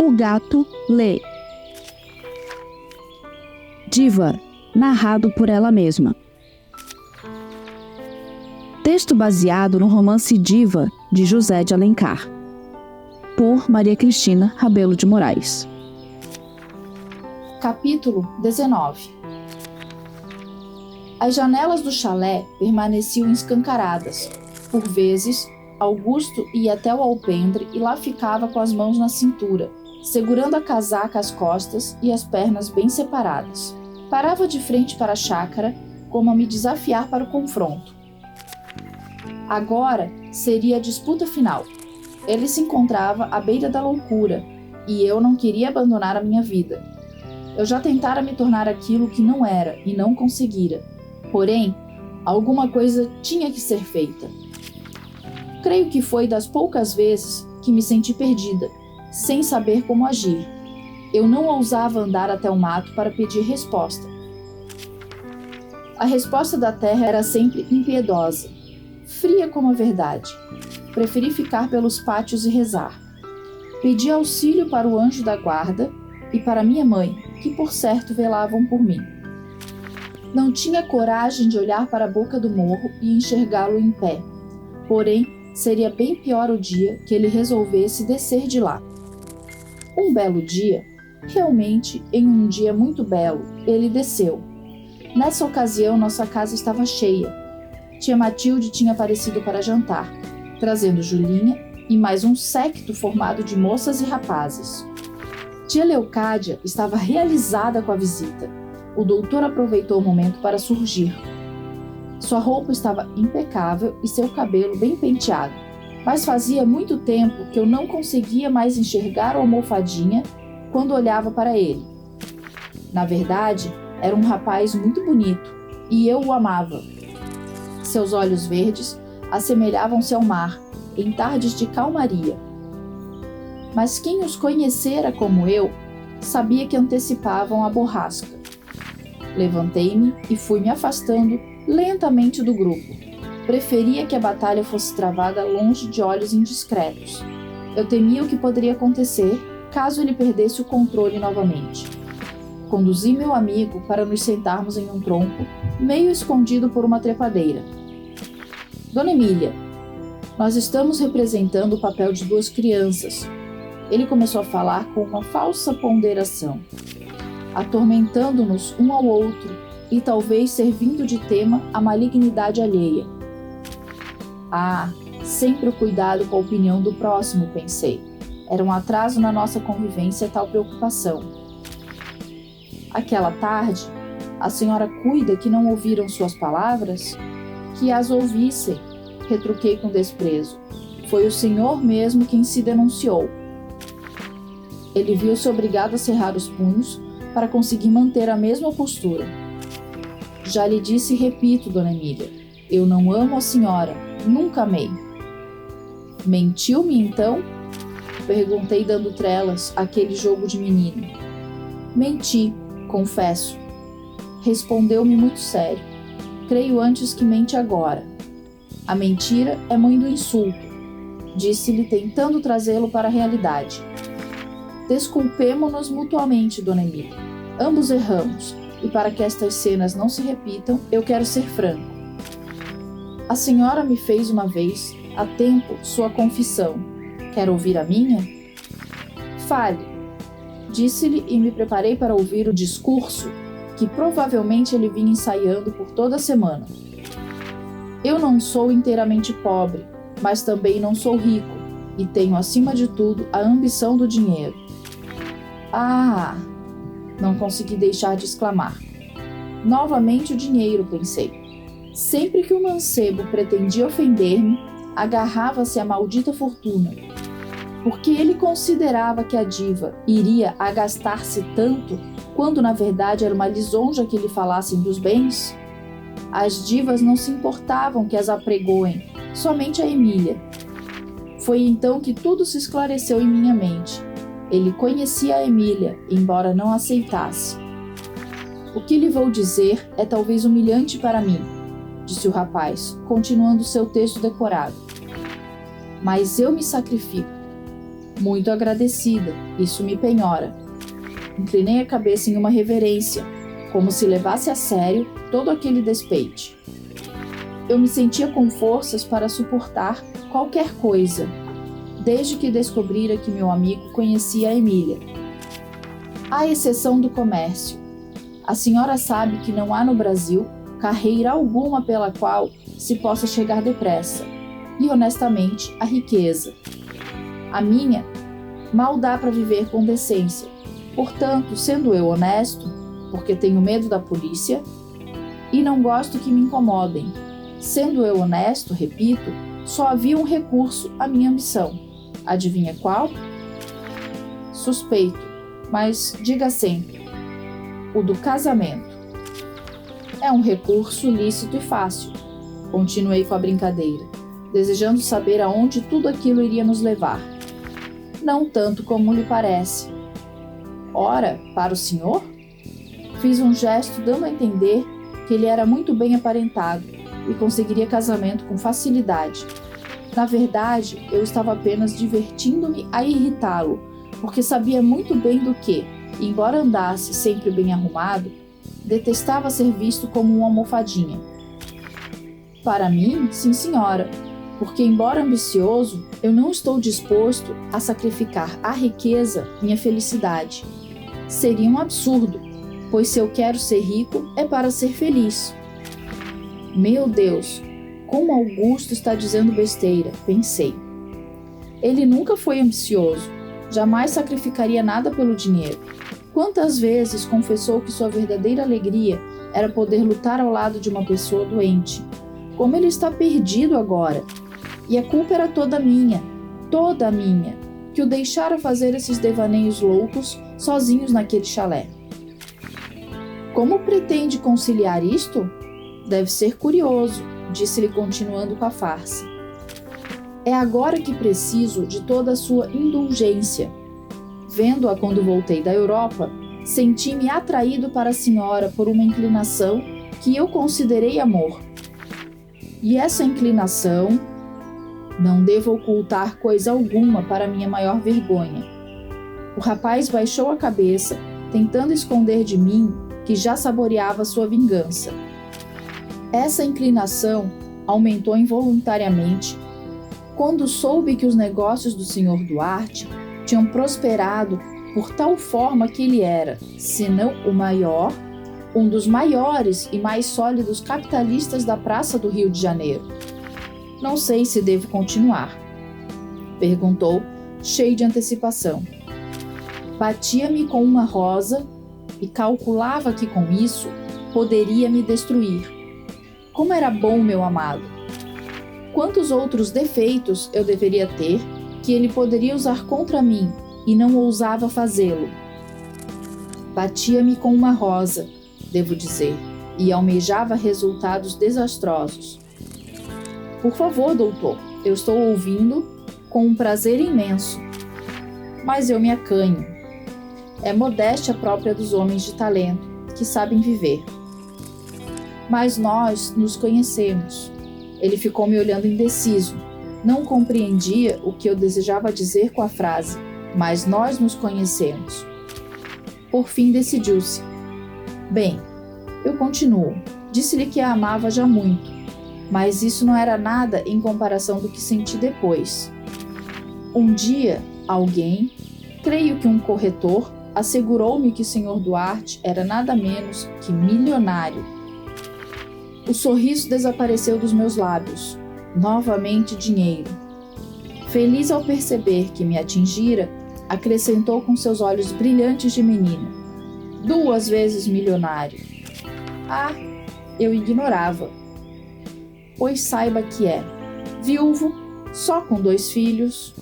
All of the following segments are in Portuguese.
O gato lê. Diva, narrado por ela mesma. Texto baseado no romance Diva, de José de Alencar, por Maria Cristina Rabelo de Moraes. Capítulo 19. As janelas do chalé permaneciam escancaradas. Por vezes, Augusto ia até o alpendre e lá ficava com as mãos na cintura, segurando a casaca às costas e as pernas bem separadas. Parava de frente para a chácara, como a me desafiar para o confronto. Agora seria a disputa final. Ele se encontrava à beira da loucura, e eu não queria abandonar a minha vida. Eu já tentara me tornar aquilo que não era e não conseguira. Porém, alguma coisa tinha que ser feita. Creio que foi das poucas vezes que me senti perdida, sem saber como agir. Eu não ousava andar até o mato para pedir resposta. A resposta da terra era sempre impiedosa, fria como a verdade. Preferi ficar pelos pátios e rezar. Pedi auxílio para o anjo da guarda e para minha mãe, que por certo velavam por mim. Não tinha coragem de olhar para a boca do morro e enxergá-lo em pé. Porém, seria bem pior o dia que ele resolvesse descer de lá. Um belo dia, realmente em um dia muito belo, ele desceu. Nessa ocasião, nossa casa estava cheia. Tia Matilde tinha aparecido para jantar, trazendo Julinha e mais um séquito formado de moças e rapazes. Tia Leocádia estava realizada com a visita. O doutor aproveitou o momento para surgir. Sua roupa estava impecável e seu cabelo bem penteado, mas fazia muito tempo que eu não conseguia mais enxergar o almofadinha quando olhava para ele. Na verdade, era um rapaz muito bonito e eu o amava. Seus olhos verdes assemelhavam-se ao mar em tardes de calmaria. Mas quem os conhecera como eu, sabia que antecipavam a borrasca. Levantei-me e fui me afastando lentamente do grupo. Preferia que a batalha fosse travada longe de olhos indiscretos. Eu temia o que poderia acontecer caso ele perdesse o controle novamente. Conduzi meu amigo para nos sentarmos em um tronco, meio escondido por uma trepadeira. Dona Emília, nós estamos representando o papel de duas crianças. Ele começou a falar com uma falsa ponderação, atormentando-nos um ao outro e talvez servindo de tema a malignidade alheia. Ah, sempre o cuidado com a opinião do próximo, pensei. Era um atraso na nossa convivência tal preocupação. Aquela tarde, a senhora cuida que não ouviram suas palavras? Que as ouvissem, retruquei com desprezo. Foi o senhor mesmo quem se denunciou. Ele viu-se obrigado a cerrar os punhos para conseguir manter a mesma postura. Já lhe disse e repito, Dona Emília, eu não amo a senhora, nunca amei. Mentiu-me então? Perguntei dando trelas àquele jogo de menino. Menti, confesso. Respondeu-me muito sério. Creio antes que mente agora. A mentira é mãe do insulto, disse-lhe tentando trazê-lo para a realidade. Desculpemo-nos mutuamente, Dona Emília. Ambos erramos, e para que estas cenas não se repitam, eu quero ser franco. A senhora me fez uma vez, há tempo, sua confissão. Quer ouvir a minha? Fale, disse-lhe e me preparei para ouvir o discurso que provavelmente ele vinha ensaiando por toda a semana. Eu não sou inteiramente pobre, mas também não sou rico, e tenho acima de tudo a ambição do dinheiro. Ah! Não consegui deixar de exclamar. Novamente o dinheiro, pensei. Sempre que o mancebo pretendia ofender-me, agarrava-se à maldita fortuna. Porque ele considerava que a diva iria agastar-se tanto, quando na verdade era uma lisonja que lhe falassem dos bens? As divas não se importavam que as apregoem, somente a Emília. Foi então que tudo se esclareceu em minha mente. Ele conhecia a Emília, embora não aceitasse. O que lhe vou dizer é talvez humilhante para mim, disse o rapaz, continuando seu texto decorado. Mas eu me sacrifico. Muito agradecida, isso me penhora. Inclinei a cabeça em uma reverência, como se levasse a sério todo aquele despeite. Eu me sentia com forças para suportar qualquer coisa, desde que descobrira que meu amigo conhecia a Emília. À exceção do comércio, a senhora sabe que não há no Brasil carreira alguma pela qual se possa chegar depressa, e honestamente a riqueza. A minha mal dá para viver com decência, portanto, sendo eu honesto, porque tenho medo da polícia e não gosto que me incomodem, sendo eu honesto, repito, só havia um recurso à minha ambição. Adivinha qual? Suspeito, mas diga sempre: o do casamento. É um recurso lícito e fácil. Continuei com a brincadeira, desejando saber aonde tudo aquilo iria nos levar. Não tanto como lhe parece. Ora, para o senhor? Fiz um gesto dando a entender que ele era muito bem aparentado e conseguiria casamento com facilidade. Na verdade, eu estava apenas divertindo-me a irritá-lo, porque sabia muito bem do que, embora andasse sempre bem arrumado, detestava ser visto como uma almofadinha. Para mim, sim senhora, porque embora ambicioso, eu não estou disposto a sacrificar à riqueza minha felicidade. Seria um absurdo, pois se eu quero ser rico é para ser feliz. Meu Deus, como Augusto está dizendo besteira, pensei. Ele nunca foi ambicioso, jamais sacrificaria nada pelo dinheiro. Quantas vezes confessou que sua verdadeira alegria era poder lutar ao lado de uma pessoa doente. Como ele está perdido agora. E a culpa era toda minha, que o deixara fazer esses devaneios loucos sozinhos naquele chalé. Como pretende conciliar isto? Deve ser curioso, disse-lhe continuando com a farsa. É agora que preciso de toda a sua indulgência. Vendo-a quando voltei da Europa, senti-me atraído para a senhora por uma inclinação que eu considerei amor. E essa inclinação, não devo ocultar coisa alguma para minha maior vergonha. O rapaz baixou a cabeça, tentando esconder de mim que já saboreava sua vingança. Essa inclinação aumentou involuntariamente quando soube que os negócios do Sr. Duarte tinham prosperado por tal forma que ele era, se não o maior, um dos maiores e mais sólidos capitalistas da Praça do Rio de Janeiro. Não sei se devo continuar, perguntou, cheio de antecipação. Batia-me com uma rosa e calculava que com isso poderia me destruir. Como era bom, meu amado! Quantos outros defeitos eu deveria ter que ele poderia usar contra mim e não ousava fazê-lo? Batia-me com uma rosa, devo dizer, e almejava resultados desastrosos. Por favor, doutor, eu estou ouvindo com um prazer imenso. Mas eu me acanho. É modéstia própria dos homens de talento, que sabem viver. Mas nós nos conhecemos. Ele ficou me olhando indeciso. Não compreendia o que eu desejava dizer com a frase, mas nós nos conhecemos. Por fim decidiu-se. Bem, eu continuo. Disse-lhe que a amava já muito, mas isso não era nada em comparação do que senti depois. Um dia, alguém, creio que um corretor, assegurou-me que o Sr. Duarte era nada menos que milionário. O sorriso desapareceu dos meus lábios. Novamente dinheiro. Feliz ao perceber que me atingira, acrescentou com seus olhos brilhantes de menina. 2 vezes milionário. Ah, eu ignorava. Pois saiba que é viúvo, só com 2 filhos.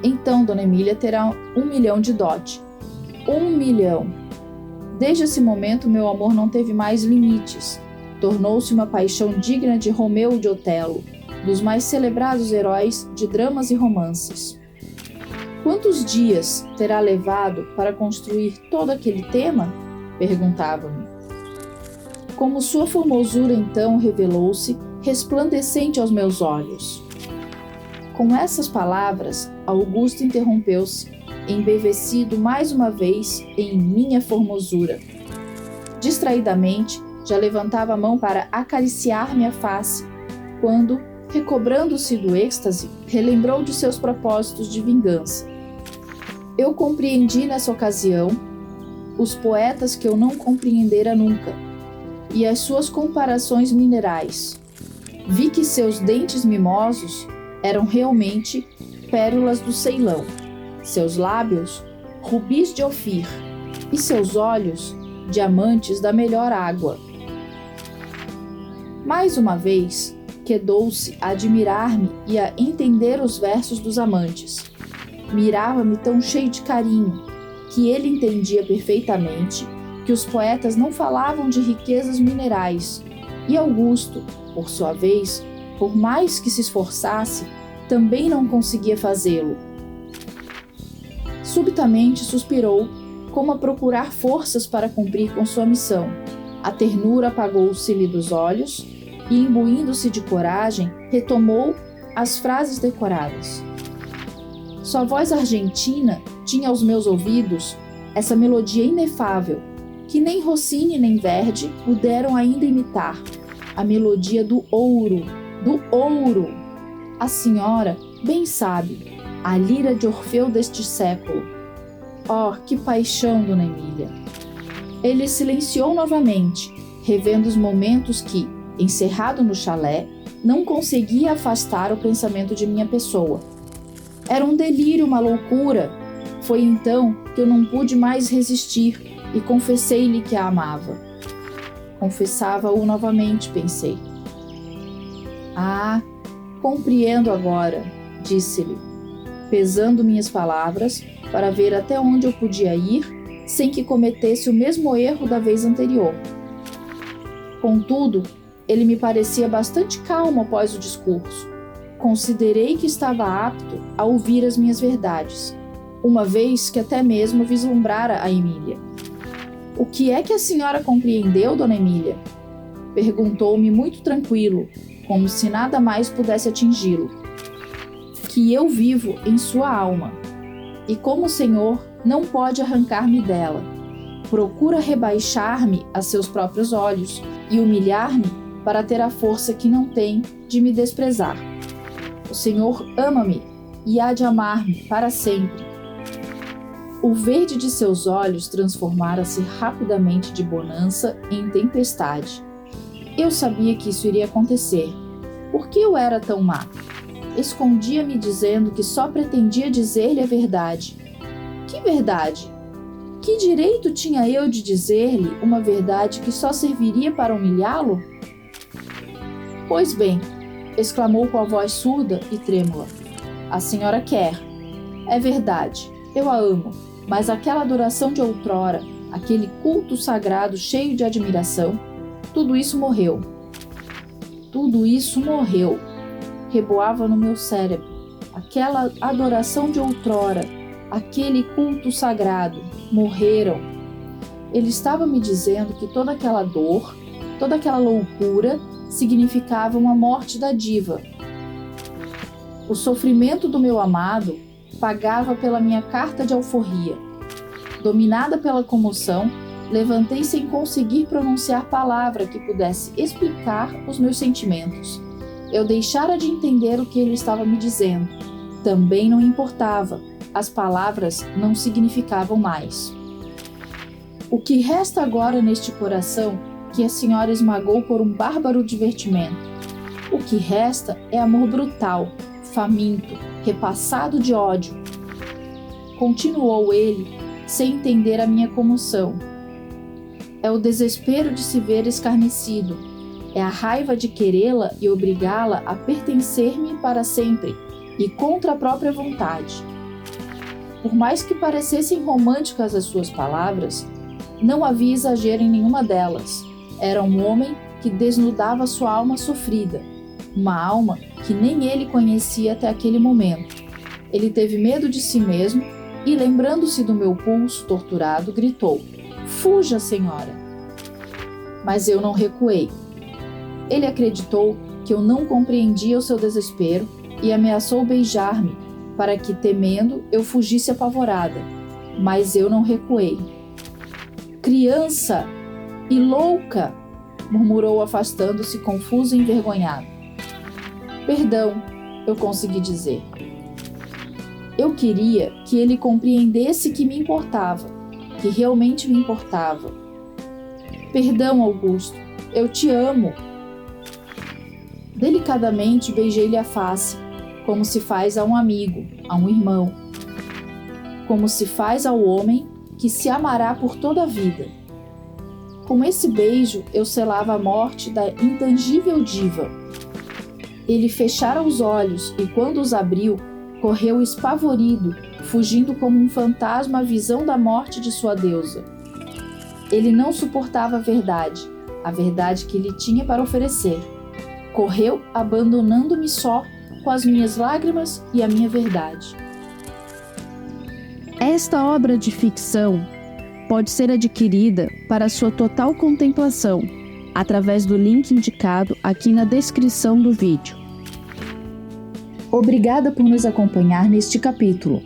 Então, Dona Emília terá 1 milhão de dote. 1 milhão. Desde esse momento, meu amor não teve mais limites. Tornou-se uma paixão digna de Romeu e de Otelo, dos mais celebrados heróis de dramas e romances. Quantos dias terá levado para construir todo aquele tema? Perguntava-me. Como sua formosura então revelou-se resplandecente aos meus olhos. Com essas palavras, Augusto interrompeu-se, embevecido mais uma vez em minha formosura. Distraidamente, já levantava a mão para acariciar minha face, quando, recobrando-se do êxtase, relembrou de seus propósitos de vingança. Eu compreendi nessa ocasião os poetas que eu não compreendera nunca, e as suas comparações minerais. Vi que seus dentes mimosos eram realmente pérolas do Ceilão, seus lábios, rubis de Ofir, e seus olhos, diamantes da melhor água. Mais uma vez, quedou-se a admirar-me e a entender os versos dos amantes. Mirava-me tão cheio de carinho, que ele entendia perfeitamente que os poetas não falavam de riquezas minerais, e Augusto, por sua vez, por mais que se esforçasse, também não conseguia fazê-lo. Subitamente suspirou, como a procurar forças para cumprir com sua missão. A ternura apagou-se-lhe dos olhos e, imbuindo-se de coragem, retomou as frases decoradas. Sua voz argentina tinha aos meus ouvidos essa melodia inefável, que nem Rossini nem Verdi puderam ainda imitar, a melodia do ouro, do ouro. A senhora bem sabe, a lira de Orfeu deste século. Oh, que paixão, Dona Emília! Ele silenciou novamente, revendo os momentos que, encerrado no chalé, não conseguia afastar o pensamento de minha pessoa. Era um delírio, uma loucura. Foi então que eu não pude mais resistir e confessei-lhe que a amava. Confessava-o novamente, pensei. Ah, compreendo agora, disse-lhe, pesando minhas palavras para ver até onde eu podia ir sem que cometesse o mesmo erro da vez anterior. Contudo, ele me parecia bastante calmo após o discurso. Considerei que estava apto a ouvir as minhas verdades, uma vez que até mesmo vislumbrara a Emília. O que é que a senhora compreendeu, Dona Emília? Perguntou-me muito tranquilo, como se nada mais pudesse atingi-lo. Que eu vivo em sua alma, e como o Senhor não pode arrancar-me dela. Procura rebaixar-me a seus próprios olhos e humilhar-me para ter a força que não tem de me desprezar. O Senhor ama-me e há de amar-me para sempre. O verde de seus olhos transformara-se rapidamente de bonança em tempestade. Eu sabia que isso iria acontecer. Por que eu era tão má? Escondia-me dizendo que só pretendia dizer-lhe a verdade. Que verdade? Que direito tinha eu de dizer-lhe uma verdade que só serviria para humilhá-lo? Pois bem, exclamou com a voz surda e trêmula. A senhora quer. É verdade, eu a amo, mas aquela adoração de outrora, aquele culto sagrado cheio de admiração, tudo isso morreu. Tudo isso morreu. Reboava no meu cérebro. Aquela adoração de outrora, aquele culto sagrado, morreram. Ele estava me dizendo que toda aquela dor, toda aquela loucura significava uma morte da diva. O sofrimento do meu amado pagava pela minha carta de alforria. Dominada pela comoção, levantei sem conseguir pronunciar palavra que pudesse explicar os meus sentimentos. Eu deixara de entender o que ele estava me dizendo. Também não importava, as palavras não significavam mais. O que resta agora neste coração que a senhora esmagou por um bárbaro divertimento? O que resta é amor brutal, faminto, repassado de ódio. Continuou ele, sem entender a minha comoção. É o desespero de se ver escarnecido. É a raiva de querê-la e obrigá-la a pertencer-me para sempre e contra a própria vontade. Por mais que parecessem românticas as suas palavras, não havia exagero em nenhuma delas. Era um homem que desnudava sua alma sofrida, uma alma que nem ele conhecia até aquele momento. Ele teve medo de si mesmo e, lembrando-se do meu pulso torturado, gritou: "Fuja, senhora!" Mas eu não recuei. Ele acreditou que eu não compreendia o seu desespero e ameaçou beijar-me, para que, temendo, eu fugisse apavorada, mas eu não recuei. Criança e louca! Murmurou afastando-se confuso e envergonhado. Perdão, eu consegui dizer. Eu queria que ele compreendesse que me importava, que realmente me importava. Perdão, Augusto, eu te amo. Delicadamente beijei-lhe a face, como se faz a um amigo, a um irmão. Como se faz ao homem que se amará por toda a vida. Com esse beijo, eu selava a morte da intangível diva. Ele fechara os olhos e, quando os abriu, correu espavorido, fugindo como um fantasma à visão da morte de sua deusa. Ele não suportava a verdade que lhe tinha para oferecer. Correu, abandonando-me só, com as minhas lágrimas e a minha verdade. Esta obra de ficção pode ser adquirida para sua total contemplação através do link indicado aqui na descrição do vídeo. Obrigada por nos acompanhar neste capítulo.